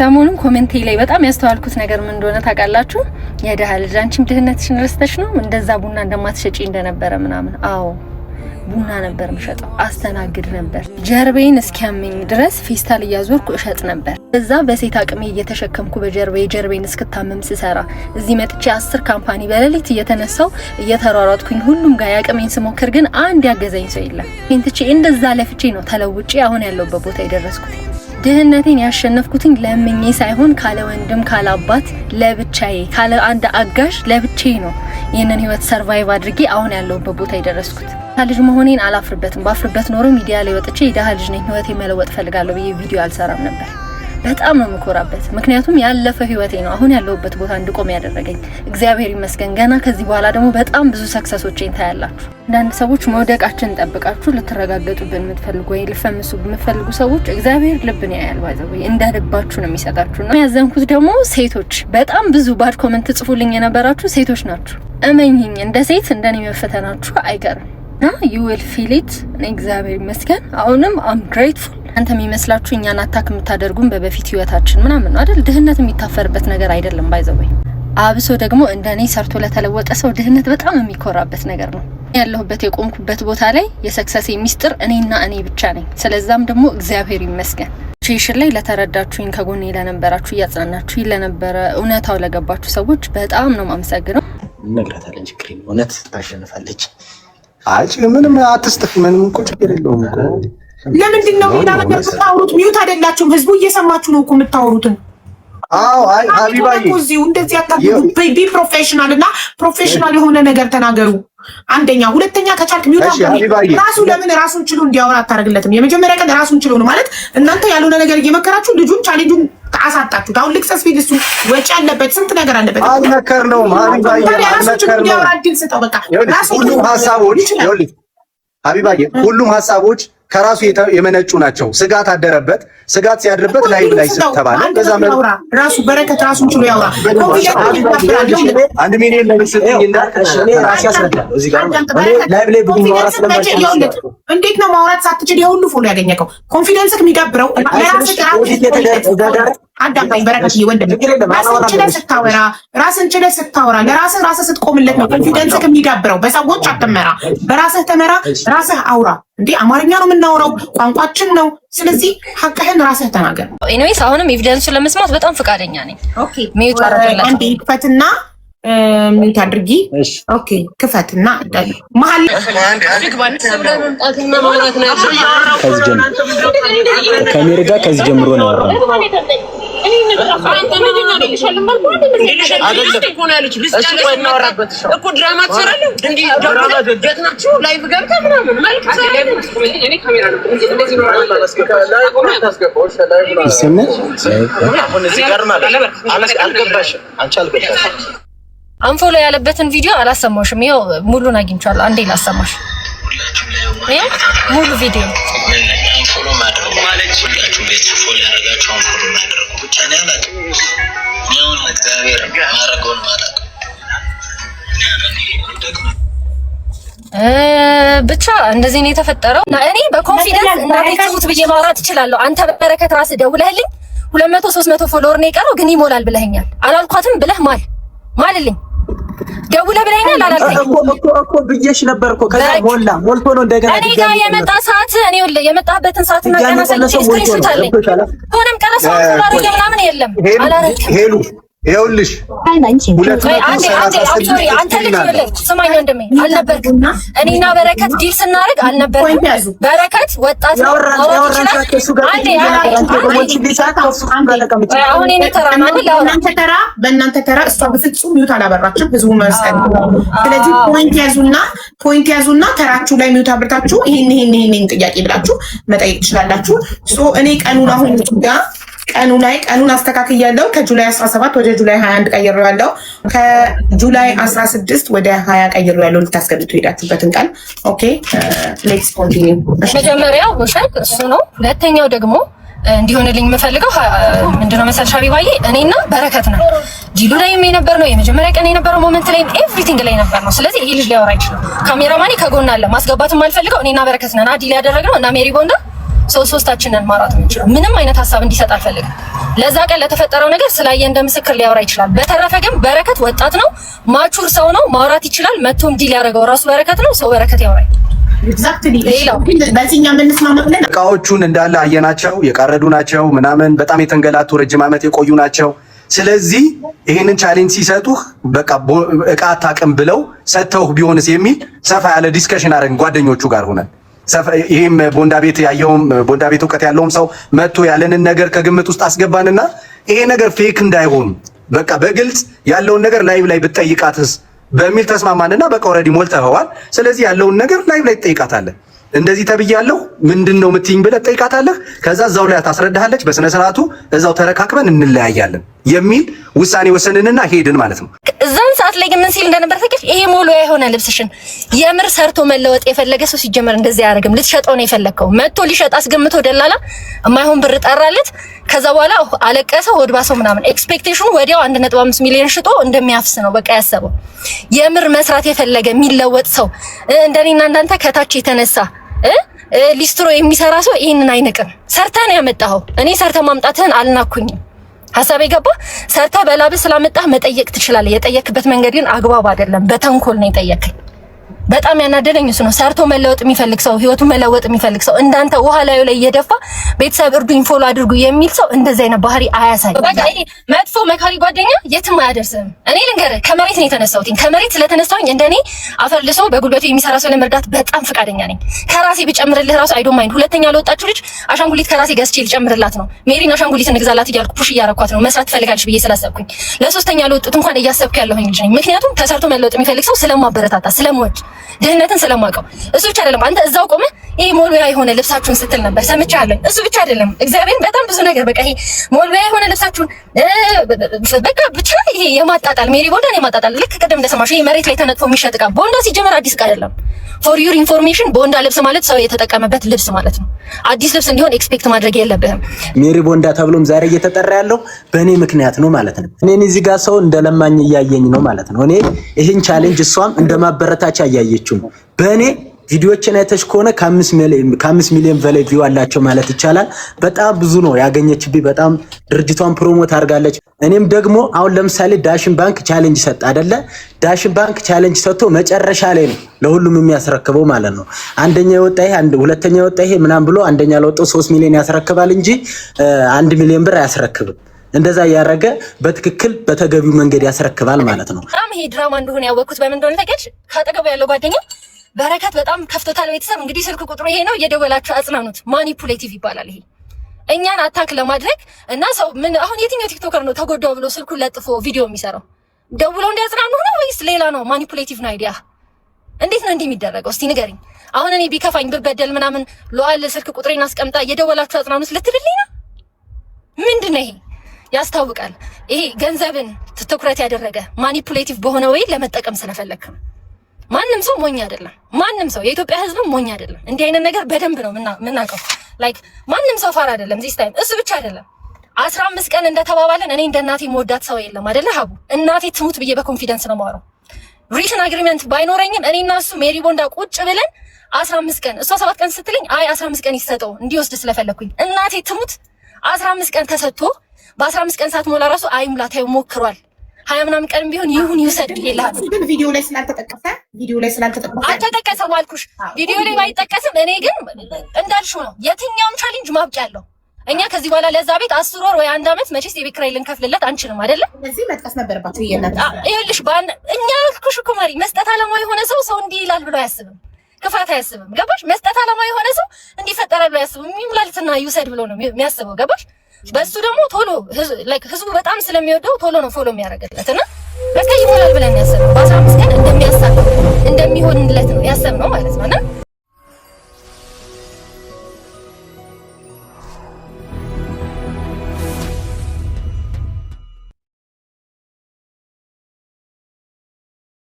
ሰሞኑን ኮሜንቴ ላይ በጣም ያስተዋልኩት ነገር ምን እንደሆነ ታውቃላችሁ? የደሃ ልጅ አንቺም ድህነትሽን ረስተሽ ነው እንደዛ ቡና እንደማትሸጪ እንደነበረ ምናምን። አዎ ቡና ነበር ምሸጠው፣ አስተናግድ ነበር። ጀርቤን እስኪያመኝ ድረስ ፌስታል እያዞርኩ እሸጥ ነበር። እዛ በሴት አቅሜ እየተሸከምኩ ጀርቤን እስክታመም ስሰራ እዚህ መጥቼ 10 ካምፓኒ በሌሊት እየተነሳው እየተሯሯጥኩኝ ሁሉም ጋር ያቅሜን ስሞክር ግን አንድ ያገዘኝ ሰው የለም። እንትቼ እንደዛ ለፍቼ ነው ተለውጬ አሁን ያለውበት ቦታ የደረስኩት። ድህነቴን ያሸነፍኩትኝ ለምኜ ሳይሆን ካለ ወንድም ካለ አባት ለብቻዬ ካለ አንድ አጋዥ ለብቻዬ ነው ይሄንን ህይወት ሰርቫይቭ አድርጌ አሁን ያለውበት ቦታ የደረስኩት። ልጅ መሆኔን አላፍርበትም። ባፍርበት ኖሮ ሚዲያ ላይ ወጥቼ የደሃ ልጅ ነኝ ህይወቴ መለወጥ ፈልጋለሁ ብዬ ቪዲዮ አልሰራም ነበር። በጣም ነው የምኮራበት፣ ምክንያቱም ያለፈ ህይወቴ ነው አሁን ያለውበት ቦታ እንድቆም ያደረገኝ። እግዚአብሔር ይመስገን። ገና ከዚህ በኋላ ደግሞ በጣም ብዙ ሰክሰሶችን ታያላችሁ። አንዳንድ ሰዎች መውደቃችንን ጠብቃችሁ ልትረጋገጡብን የምትፈልጉ ወይ ልፈምሱ የምትፈልጉ ሰዎች እግዚአብሔር ልብን ያያል። ባይዘው እንደ ልባችሁ ነው የሚሰጣችሁ ነው። ያዘንኩት ደግሞ ሴቶች በጣም ብዙ ባድ ኮሜንት ጽፉልኝ የነበራችሁ ሴቶች ናችሁ። እመኝኝ እንደ ሴት እንደኔ መፈተናችሁ አይቀርም። you will feel it። እግዚአብሔር ይመስገን አሁንም I'm grateful። አንተ የሚመስላችሁ እኛን አታክ የምታደርጉን በበፊት ህይወታችን ምናምን ነው አይደል? ድህነት የሚታፈርበት ነገር አይደለም ባይዘው። አብሶ ደግሞ እንደኔ ሰርቶ ለተለወጠ ሰው ድህነት በጣም የሚኮራበት ነገር ነው። ያለሁበት የቆምኩበት ቦታ ላይ የሰክሰስ ሚስጥር እኔና እኔ ብቻ ነኝ። ስለዛም ደግሞ እግዚአብሔር ይመስገን። ሼሽን ላይ ለተረዳችሁኝ፣ ከጎኔ ለነበራችሁ፣ እያጽናናችሁኝ ለነበረ፣ እውነታው ለገባችሁ ሰዎች በጣም ነው ማመሰግነው። ነግራታለች ክሪም እውነት ታሸንፋለች። አጭ ምንም አትስጥፍ፣ ምንም እኮ ችግር የለውም እኮ። ለምንድን ነው ሌላ ነገር የምታወሩት? ሚዩት አይደላችሁም? ህዝቡ እየሰማችሁ ነው እኮ የምታወሩትን። አዎ አይ ሀቢባዬ እዚሁ እንደዚህ አታድርጉ። ቢ ፕሮፌሽናል እና ፕሮፌሽናል የሆነ ነገር ተናገሩ። አንደኛ፣ ሁለተኛ ከቻልክ ሚዩት አድርጉ። ራሱ ለምን ራሱን ችሎ እንዲያወራ አታደርግለትም? የመጀመሪያ ቀን ራሱን ችሎ ነው ማለት እናንተ ያልሆነ ነገር እየመከራችሁ ልጁን ቻሌንጁን አሳጣችሁት። አሁን ልክሰስ ፊት እሱ ወጪ አለበት፣ ስንት ነገር አለበት። አልመከር ነው ሀቢባዬ፣ አልመከር ነው። ሁሉም ሀሳቦች ከራሱ የመነጩ ናቸው። ስጋት አደረበት። ስጋት ሲያድርበት ላይ ተባለ። በዛ ራሱ በረከት ራሱን ችሎ ያውራ። አንድ ሚሊዮን ለምስጥኝና እኔ ራሴ ያስረዳ እዚህ ጋር ላይ ላይ ብዙ ማውራት ስለማይችል እንዴት ነው ማውራት ሳትችል የሁሉ ፎሎ ያገኘከው? ኮንፊደንስክ የሚዳብረው አዳምጣኝ በረከት ይወንድ ራስን ችለህ ስታወራ ለራስህ ስትቆምለት ነው ኮንፊደንስክ የሚዳብረው። በሰዎች አትመራ፣ በራስህ ተመራ፣ ራስህ አውራ። እንዴ አማርኛ ነው የምናወራው፣ ቋንቋችን ነው። ስለዚህ ሐቅህን ራስህ ተናገር። ኤኒዌይስ አሁንም ኤቪደንሱን ለመስማት በጣም ፈቃደኛ ነኝ። ኦኬ ሚዩት አድርጊ፣ አንዴ ክፈትና ሚዩት አድርጊ። ኦኬ ክፈትና መሀል ካሜራ ጋር ከዚህ ጀምሮ ነው ያወራው። አንፎሎ ያለበትን ቪዲዮ አላሰማሽም? ይኸው ሙሉን አግኝቻለሁ። አንዴ ላሰማሽ። ይኸው ሙሉ ቪዲዮ አንፎሎ ማድረግ ማለት ሁላችሁም ቤት ፎሎ ያደርጋችሁ አንፎሎ ማድረግ ብቻ ነው ያላችሁ። ነው እግዚአብሔር ማረገውን ማለት ብቻ እንደዚህ ነው የተፈጠረው። እና እኔ በኮንፊደንስ እና ቤተሰቡት ብዬ ማውራት እችላለሁ። አንተ በረከት ራስህ ደውለህልኝ 200 300 ፎሎወር ነው የቀረው ግን ይሞላል ብለኸኛል። አላልኳትም ብለህ ማልልኝ ደውለህ ብለኸኛል። አላልከኝ እኮ ብዬሽ ነበር እኮ። ከዛ ሞልቶ ነው እንደገና እኔ ጋር የመጣ ሰዓት እኔ የመጣበትን ሰዓት እና ቀና ሰልቼ ስክሪንሾት አለኝ። ሆነም ቀረሰ ፎሎወር ምናምን የለም አላረክም። ሄሉ ይኸውልሽ አንተ ልጅ ስማኝ ወንድሜ አልነበርክም። እኔና በረከት ዲል ስናደርግ አልነበርክም። በረከት ወጣት ነው። አሁን እኔ ተራ በእናንተ ተራ እሷ በፍጹም ሚውት አላበራችም። ህዝቡ መስቀል። ስለዚህ ፖይንት ያዙና ተራችሁ ላይ ሚውት አብርታችሁ ይሄን ጥያቄ ብላችሁ መጠየቅ ትችላላችሁ። እኔ ቀኑን አስተካክያለሁ። ከጁላይ 17 ወደ ጁላይ 21 ቀይሬዋለሁ። ከጁላይ 16 ወደ 20 ቀይሬዋለሁ። ልታስገብቱ ሄዳችሁበትን ቀን። ኦኬ ሌትስ ኮንቲኒው። መጀመሪያው ውሸት እሱ ነው። ሁለተኛው ደግሞ እንዲሆንልኝ የምፈልገው ምንድነው መሰልሽ አቢባዬ፣ እኔና በረከት ነው ዲሉ ላይ የነበር ነው። የመጀመሪያ ቀን የነበረው ሞመንት ላይ ኤቭሪቲንግ ላይ ነበር ነው። ስለዚህ ይሄ ልጅ ሊያወራ ይችላል። ካሜራማኒ ከጎን አለ። ማስገባትም አልፈልገው እኔና በረከት ነን ዲል ያደረግነው እና ሜሪ ቦንዳ ሶስታችንን ማውራት ነው። ምንም አይነት ሀሳብ እንዲሰጥ አልፈልግም። ለዛ ቀን ለተፈጠረው ነገር ስላየ እንደ ምስክር ሊያወራ ይችላል። በተረፈ ግን በረከት ወጣት ነው፣ ማቹር ሰው ነው፣ ማውራት ይችላል። መቶም ዲል ያደረገው ራሱ በረከት ነው። ሰው በረከት ያወራል። እቃዎቹን እንዳለ አየናቸው፣ የቃረዱ ናቸው ምናምን፣ በጣም የተንገላቱ ረጅም ዓመት የቆዩ ናቸው። ስለዚህ ይሄንን ቻሌንጅ ሲሰጡህ በቃ እቃ አታውቅም ብለው ሰጥተው ቢሆንስ የሚል ሰፋ ያለ ዲስከሽን አደረግን ጓደኞቹ ጋር ሆነን። ይሄም ቦንዳ ቤት ያየውም ቦንዳ ቤት እውቀት ያለውም ሰው መጥቶ ያለንን ነገር ከግምት ውስጥ አስገባንና ይሄ ነገር ፌክ እንዳይሆን በቃ በግልጽ ያለውን ነገር ላይቭ ላይ ብትጠይቃትስ በሚል ተስማማንና በቃ ኦልሬዲ ሞልተኸዋል። ስለዚህ ያለውን ነገር ላይቭ ላይ ትጠይቃታለህ። እንደዚህ ተብያለሁ ምንድነው የምትይኝ ብለህ ትጠይቃታለህ። ከዛ እዛው ላይ ታስረዳሃለች። በስነ ስርዓቱ እዛው ተረካክበን እንለያያለን የሚል ውሳኔ ወሰንንና ሄድን ማለት ነው። እዛን ሰዓት ላይ ግን ምን ሲል እንደነበር ፈቅድ ይሄ ሞሎ የሆነ ልብስሽን የምር ሰርቶ መለወጥ የፈለገ ሰው ሲጀመር እንደዚህ ያደርግም። ልትሸጠው ነው የፈለከው። መጥቶ ሊሸጥ አስገምቶ ደላላ የማይሆን ብር ጠራለት። ከዛ በኋላ አለቀሰ፣ ሆድባ ሰው ምናምን ኤክስፔክቴሽኑ ወዲያው 1.5 ሚሊዮን ሽጦ እንደሚያፍስ ነው በቃ ያሰበው። የምር መስራት የፈለገ የሚለወጥ ሰው እንደኔና እንዳንተ ከታች የተነሳ ሊስትሮ የሚሰራ ሰው ይሄንን አይንቅም። ሰርተህ ነው ያመጣኸው። እኔ ሰርተህ ማምጣትህን አልናኩኝም። ሐሳቤ ገባ። ሰርተህ በላብህ ስላመጣህ መጠየቅ ትችላለህ። የጠየክበት መንገድ ግን አግባብ አይደለም። በተንኮል ነው የጠየከኝ። በጣም ያናደደኝ እሱ ነው። ሰርቶ መለወጥ የሚፈልግ ሰው፣ ህይወቱን መለወጥ የሚፈልግ ሰው እንዳንተ ውሃ ላዩ ላይ እየደፋ ቤተሰብ እርዱኝ ፎሎ አድርጉ የሚል ሰው እንደዚህ አይነት ባህሪ አያሳይ። በቃ ይሄ መጥፎ መካሪ ጓደኛ የትም አያደርስም። እኔ ልንገርህ ከመሬት ነው የተነሳሁት። ከመሬት ስለተነሳሁኝ እንደኔ አፈር ልሶ በጉልበቱ የሚሰራ ሰው ለመርዳት በጣም ፈቃደኛ ነኝ። ከራሴ ብጨምርልህ ራሱ አይ ዶንት ማይንድ። ሁለተኛ ለወጣችሁ ልጅ አሻንጉሊት ከራሴ ገዝቼ ልጨምርላት ነው። ሜሪን አሻንጉሊት እንግዛላት እያልኩ ፑሽ እያረኳት ነው። መስራት ትፈልጋለች ብዬ ስላሰብኩኝ። ለሶስተኛ ለወጡት እንኳን እያሰብኩ ያለሁኝ ልጅ ነኝ። ምክንያቱም ተሰርቶ መለወጥ የሚፈልግ ሰው ስለማበረታታ ስለምወድ ድህነትን ስለማውቀው። እሱ ብቻ አይደለም አንተ እዛው ቆመ ይሄ ሞልዌያ የሆነ ልብሳችሁን ስትል ነበር ሰምቻለሁ። እሱ ብቻ አይደለም እግዚአብሔርን በጣም ብዙ ነገር በቃ ይሄ ሞልዌያ የሆነ ልብሳችሁን በቃ ብቻ ይሄ የማጣጣል ሜሪ ቦንዳን የማጣጣል ልክ ቀደም እንደሰማሽ ይሄ መሬት ላይ ተነጥፎ የሚሸጥ ዕቃ ቦንዳ ሲጀመር አዲስ ዕቃ አይደለም። ፎር ዩር ኢንፎርሜሽን ቦንዳ ልብስ ማለት ሰው የተጠቀመበት ልብስ ማለት ነው። አዲስ ልብስ እንዲሆን ኤክስፔክት ማድረግ የለብህም። ሜሪ ቦንዳ ተብሎም ዛሬ እየተጠራ ያለው በእኔ ምክንያት ነው ማለት ነው። እኔን እዚህ ጋር ሰው እንደለማኝ እያየኝ ነው ማለት ነው። እኔ ይህን ቻሌንጅ እሷም እንደማበረታቻ እያየችው ነው። በእኔ ቪዲዮችን አይተሽ ከሆነ ከ5 ሚሊዮን በላይ ቪው አላቸው ማለት ይቻላል። በጣም ብዙ ነው ያገኘችብኝ። በጣም ድርጅቷን ፕሮሞት አድርጋለች። እኔም ደግሞ አሁን ለምሳሌ ዳሽን ባንክ ቻሌንጅ ሰጥ አይደለ? ዳሽን ባንክ ቻሌንጅ ሰጥቶ መጨረሻ ላይ ነው ለሁሉም የሚያስረክበው ማለት ነው። አንደኛ የወጣ ይሄ ሁለተኛ የወጣ ይሄ ምናም ብሎ አንደኛ ለወጣው 3 ሚሊዮን ያስረክባል እንጂ 1 ሚሊዮን ብር አያስረክብም። እንደዛ ያረገ በትክክል በተገቢው መንገድ ያስረክባል ማለት ነው። በጣም ይሄ ድራማ እንደሆነ ያወቅኩት በምን እንደሆነ ታውቂያለሽ? ካጠገቡ ያለው ጓደኛ በረከት በጣም ከፍቶታል። ቤተሰብ እንግዲህ ስልክ ቁጥሩ ይሄ ነው፣ እየደወላችሁ አጽናኑት። ማኒፑሌቲቭ ይባላል ይሄ እኛን አታክ ለማድረግ እና ሰው ምን አሁን የትኛው ቲክቶከር ነው ተጎዳው ብሎ ስልኩን ለጥፎ ቪዲዮ የሚሰራው? ደውለው እንዲያጽናኑ ነው ወይስ ሌላ ነው? ማኒፑሌቲቭ ነው አይዲያ። እንዴት ነው እንዲህ የሚደረገው? እስቲ ንገሪኝ። አሁን እኔ ቢከፋኝ ብበደል ምናምን ለዋል ስልክ ቁጥሬን አስቀምጣ እየደወላችሁ አጽናኑት ልትልልኝ ነው? ምንድን ነው ይሄ? ያስታውቃል። ይሄ ገንዘብን ትኩረት ያደረገ ማኒፑሌቲቭ በሆነ ወይ ለመጠቀም ስለፈለክ ነው። ማንም ሰው ሞኝ አይደለም። ማንም ሰው የኢትዮጵያ ሕዝብ ሞኝ አይደለም። እንዲህ አይነት ነገር በደንብ ነው ምናውቀው። ላይክ ማንም ሰው ፋራ አይደለም። ዚስ ታይም እሱ ብቻ አይደለም 15 ቀን እንደተባባለን እኔ እንደ እናቴ መወዳት ሰው የለም አይደለ ሀቡ? እናቴ ትሙት ብዬ በኮንፊደንስ ነው የማወራው። ሪትን አግሪመንት ባይኖረኝም እኔና እሱ ሜሪ ቦንዳ ቁጭ ብለን 15 ቀን እሷ 7 ቀን ስትለኝ አይ 15 ቀን ይሰጠው እንዲወስድ ስለፈለኩኝ እናቴ ትሙት 15 ቀን ተሰጥቶ በ15 ቀን ሰዓት ሞላ ራሱ አይ ሙላታዩ ሞክሯል 20 ምናምን ቀን ቢሆን ይሁን ይውሰድ ይላል። ግን ቪዲዮ ላይ ስላልተጠቀሰ አልተጠቀሰም አልኩሽ። ቪዲዮ ላይ ባይጠቀስም እኔ ግን እንዳልሽው ነው። የትኛውም ቻሌንጅ ማብቂያ አለው። እኛ ከዚህ በኋላ ለዛ ቤት 10 ወር ወይ 1 አመት መቼስ የቤት ኪራይ ልንከፍልለት አንችልም አይደለ? ስለዚህ መጥቀስ ነበረባችሁ ይየናል። ይኸውልሽ እኛ አልኩሽ እኮ ማሪ መስጠት አለማ የሆነ ሰው እንዲህ ይላል ብሎ አያስብም። ክፋት አያስብም። ገባሽ? መስጠት አለማ የሆነ ሰው እንዲፈጠራል ብሎ አያስብም። የሚሙላልትና ይውሰድ ብሎ ነው የሚያስበው። ገባሽ? በሱ ደግሞ ቶሎ ህዝቡ በጣም ስለሚወደው ቶሎ ነው ፎሎ የሚያደርግለት እና በቃ ይሞላል ብለን ያሰብነው በ15 ቀን እንደሚያሳካው እንደሚሆንለት ነው ያሰብነው ማለት ነውና